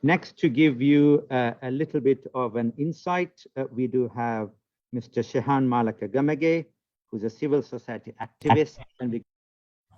Next, to give you a little bit of an insight, we do have Mr. Shehan Malaka Gamage, who's a civil society activist. And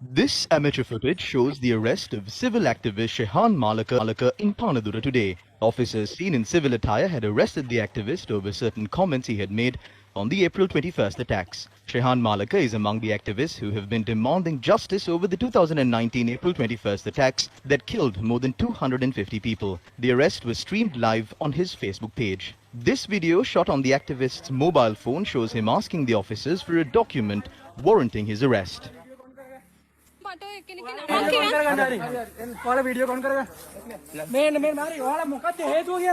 This amateur footage shows the arrest of civil activist Shehan Malaka in Panadura today. Officers seen in civil attire had arrested the activist over certain comments he had made on the April 21st attacks. Shehan Malaka is among the activists who have been demanding justice over the 2019 April 21st attacks that killed more than 250 people. The arrest was streamed live on his Facebook page. This video shot on the activist's mobile phone shows him asking the officers for a document warranting his arrest. Video कौन करेगा main main मारी वाला मुकद्दे है तू ये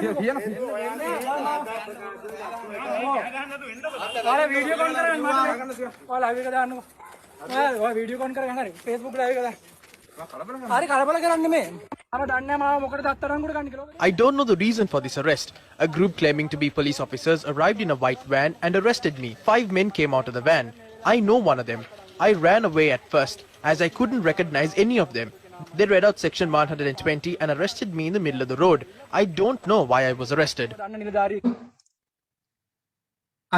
वाला video कौन करेगा वाला अभी कदा अनु वाला वीडियो कौन करेगा ना फेसबुक पे अभी कदा अरे कलबल करන්නේ මේ අර දන්නේ මම මොකටද අත්තරන් කොට ගන්න කියලා I don't know the reason for this arrest. A group claiming to be police officers arrived in a white van and arrested me. 5 men came out of the van. I know one of them. I ran away at first as I couldn't recognize any of them. They read out section 120 and arrested me in the middle of the road. I don't know why I was arrested.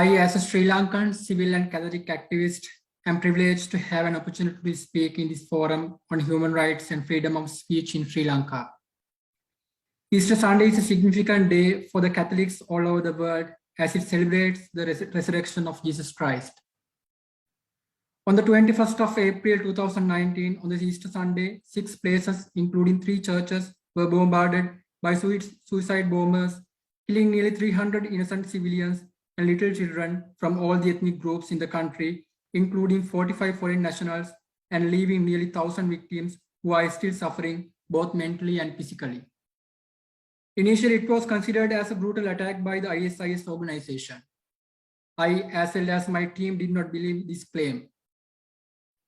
I, as a Sri Lankan civil and Catholic activist, am privileged to have an opportunity to speak in this forum on human rights and freedom of speech in Sri Lanka. Easter Sunday is a significant day for the Catholics all over the world as it celebrates the resurrection of Jesus Christ. On the 21st of April 2019, on this Easter Sunday, 6 places, including 3 churches, were bombarded by suicide bombers, killing nearly 300 innocent civilians and little children from all the ethnic groups in the country, including 45 foreign nationals, and leaving nearly 1,000 victims who are still suffering both mentally and physically. Initially, it was considered as a brutal attack by the ISIS organization. I, as well as my team, did not believe this claim.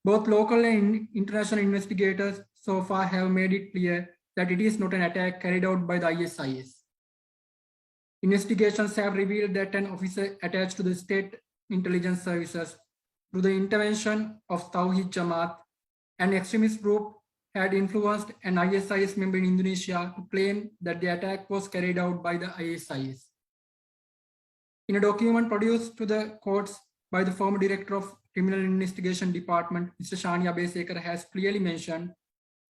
Both local and international investigators so far have made it clear that it is not an attack carried out by the ISIS. Investigations have revealed that an officer attached to the state intelligence services through the intervention of Tawhid Jamaat, an extremist group, had influenced an ISIS member in Indonesia to claim that the attack was carried out by the ISIS. In a document produced to the courts by the former director of Criminal Investigation Department, Mr. Shani Abesekar, has clearly mentioned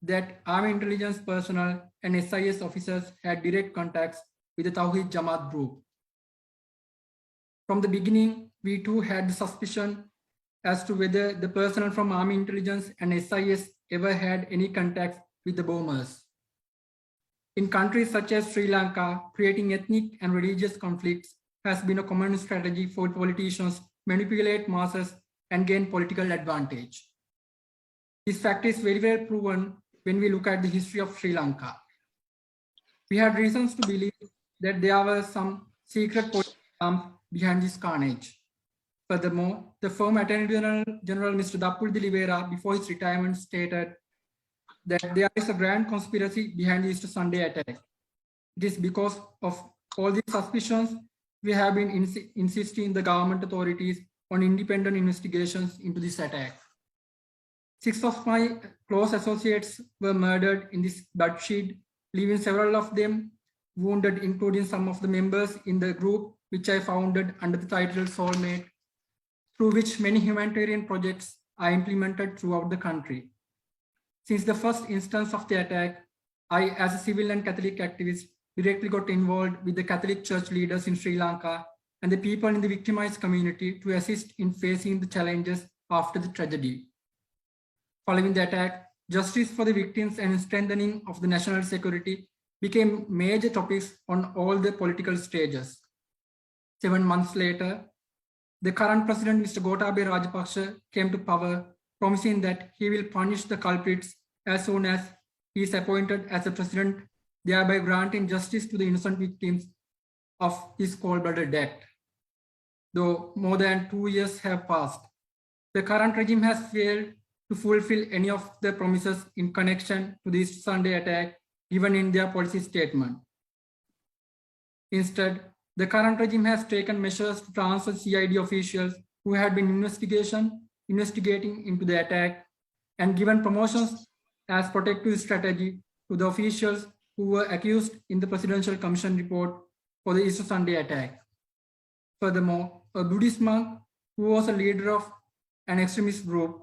that army intelligence personnel and SIS officers had direct contacts with the Tawhid Jamaat group. From the beginning, we too had the suspicion as to whether the personnel from army intelligence and SIS ever had any contacts with the bombers. In countries such as Sri Lanka, creating ethnic and religious conflicts has been a common strategy for politicians to manipulate masses and gain political advantage. This fact is very well proven when we look at the history of Sri Lanka. We had reasons to believe that there were some secret political arms behind this carnage. Furthermore, the former Attorney General Mr. Dappul Dilivera, before his retirement, stated that there is a grand conspiracy behind the Easter Sunday attack. It is because of all these suspicions we have been insisting the government authorities on independent investigations into this attack. 6 of my close associates were murdered in this bloodshed, leaving several of them wounded, including some of the members in the group which I founded under the title Soulmate, through which many humanitarian projects are implemented throughout the country. Since the first instance of the attack, I, as a civil and Catholic activist, directly got involved with the Catholic Church leaders in Sri Lanka and the people in the victimized community to assist in facing the challenges after the tragedy. Following the attack, justice for the victims and strengthening of the national security became major topics on all the political stages. 7 months later, the current president, Mr. Gotabaya Rajapaksa, came to power, promising that he will punish the culprits as soon as he is appointed as a president, thereby granting justice to the innocent victims of his cold-blooded death. Though more than 2 years have passed, the current regime has failed to fulfill any of the promises in connection to this Sunday attack given in their policy statement. Instead, the current regime has taken measures to transfer CID officials who had been investigating into the attack and given promotions as protective strategy to the officials who were accused in the Presidential Commission report for the Easter Sunday attack. Furthermore, a Buddhist monk who was a leader of an extremist group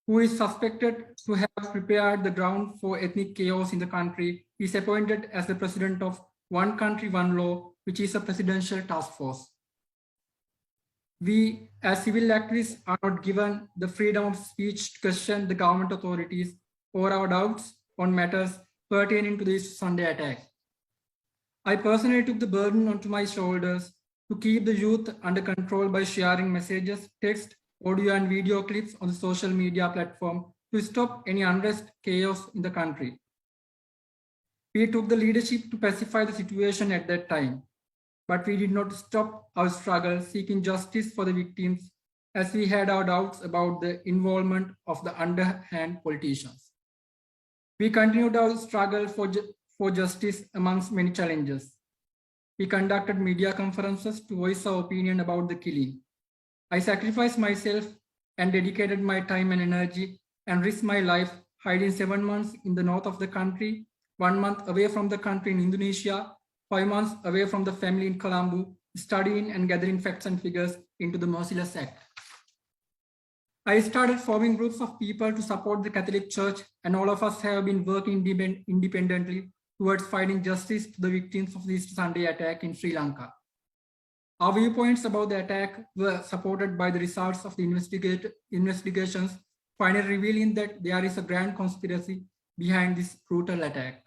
who is suspected to have prepared the ground for ethnic chaos in the country is appointed as the president of One Country, One Law, which is a presidential task force. We, as civil activists, are not given the freedom of speech to question the government authorities or our doubts on matters pertaining to this Sunday attack. I personally took the burden onto my shoulders to keep the youth under control by sharing messages, text, audio and video clips on the social media platform to stop any unrest, chaos in the country. We took the leadership to pacify the situation at that time, but we did not stop our struggle seeking justice for the victims as we had our doubts about the involvement of the underhand politicians. We continued our struggle for justice amongst many challenges. We conducted media conferences to voice our opinion about the killing. I sacrificed myself and dedicated my time and energy and risked my life hiding 7 months in the north of the country, 1 month away from the country in Indonesia, 5 months away from the family in Colombo, studying and gathering facts and figures into the Merciless Act. I started forming groups of people to support the Catholic Church, and all of us have been working independently towards finding justice to the victims of the Easter Sunday attack in Sri Lanka. Our viewpoints about the attack were supported by the results of the investigations, finally revealing that there is a grand conspiracy behind this brutal attack.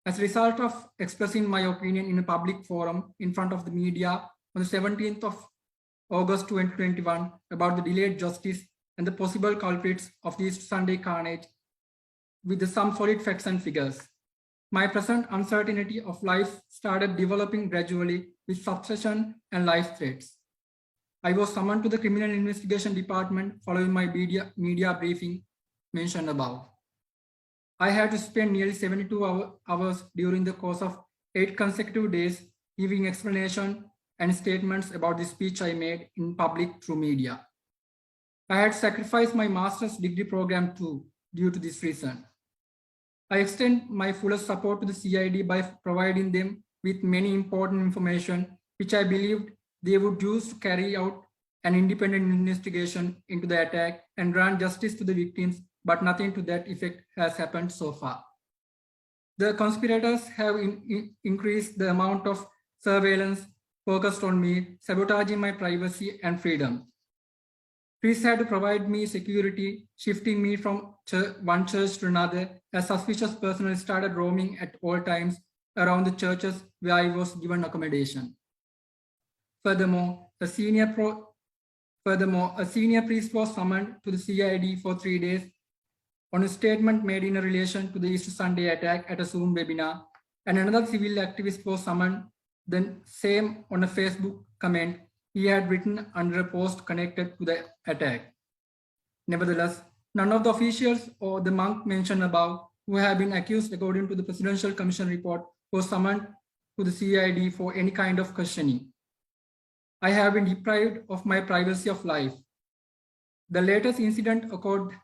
As a result of expressing my opinion in a public forum in front of the media on the 17th of August 2021 about the delayed justice and the possible culprits of the Easter Sunday carnage with some solid facts and figures, my present uncertainty of life started developing gradually with suspicion and life threats. I was summoned to the Criminal Investigation Department following my media briefing mentioned above. I had to spend nearly 72 hours during the course of 8 consecutive days giving explanation and statements about the speech I made in public through media. I had sacrificed my master's degree program too due to this reason. I extend my fullest support to the CID by providing them with many important information which I believed they would use to carry out an independent investigation into the attack and grant justice to the victims, but nothing to that effect has happened so far. The conspirators have increased the amount of surveillance focused on me, sabotaging my privacy and freedom. Priests had to provide me security, shifting me from one church to another, as suspicious personnel started roaming at all times around the churches where I was given accommodation. Furthermore, a senior priest was summoned to the CID for 3 days on a statement made in relation to the Easter Sunday attack at a Zoom webinar, and another civil activist was summoned, then same on a Facebook comment he had written under a post connected to the attack. Nevertheless, none of the officials or the monk mentioned above who have been accused according to the Presidential Commission report was summoned to the CID for any kind of questioning. I have been deprived of my privacy of life. The latest incident occurred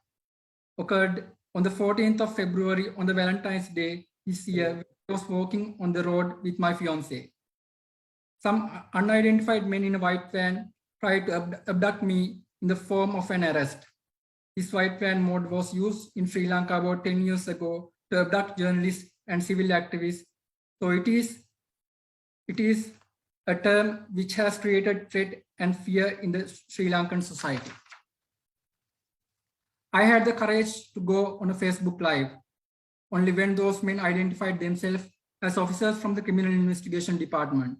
on the 14th of February on the Valentine's Day this year. I was walking on the road with my fiancée. Some unidentified men in a white van tried to abduct me in the form of an arrest. This white van mode was used in Sri Lanka about 10 years ago to abduct journalists and civil activists. So it is a term which has created dread and fear in the Sri Lankan society. I had the courage to go on a Facebook Live only when those men identified themselves as officers from the Criminal Investigation Department.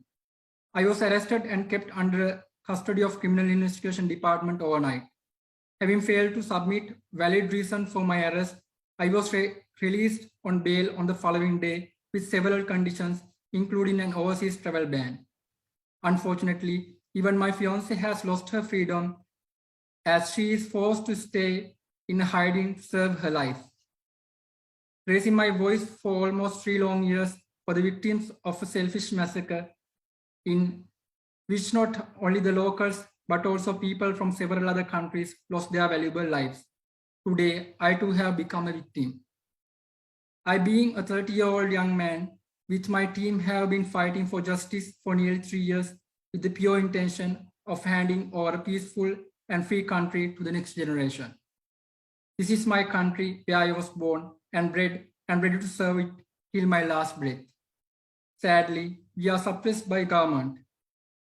I was arrested and kept under custody of Criminal Investigation Department overnight. Having failed to submit valid reason for my arrest, I was released on bail on the following day with several conditions, including an overseas travel ban. Unfortunately, even my fiancée has lost her freedom as she is forced to stay in hiding to serve her life. Raising my voice for almost 3 long years for the victims of a selfish massacre in which not only the locals, but also people from several other countries lost their valuable lives. Today, I too have become a victim. I, being a 30-year-old young man, with my team have been fighting for justice for nearly 3 years with the pure intention of handing over a peaceful and free country to the next generation. This is my country where I was born and bred and ready to serve it till my last breath. Sadly, we are suppressed by government.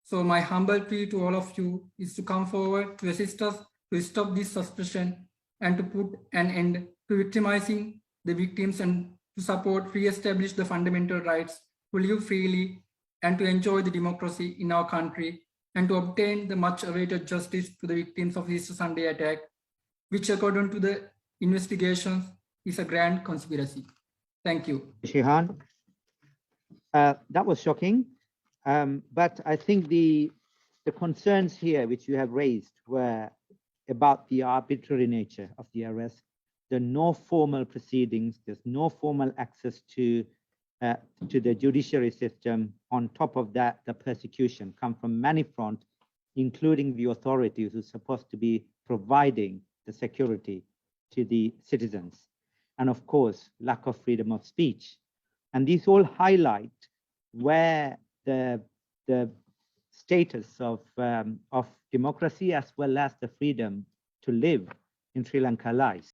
So my humble plea to all of you is to come forward to assist us to stop this suppression and to put an end to victimizing the victims and to support, re-establish the fundamental rights to live freely and to enjoy the democracy in our country and to obtain the much awaited justice to the victims of Easter Sunday attack, which according to the investigations is a grand conspiracy. Thank you. Shehan, that was shocking. But I think the concerns here which you have raised were about the arbitrary nature of the arrest. There are no formal proceedings. There's no formal access to the judiciary system. On top of that, the persecution come from many fronts, including the authorities who are supposed to be providing the security to the citizens. And of course, lack of freedom of speech. And these all highlight where the status of democracy as well as the freedom to live in Sri Lanka lies.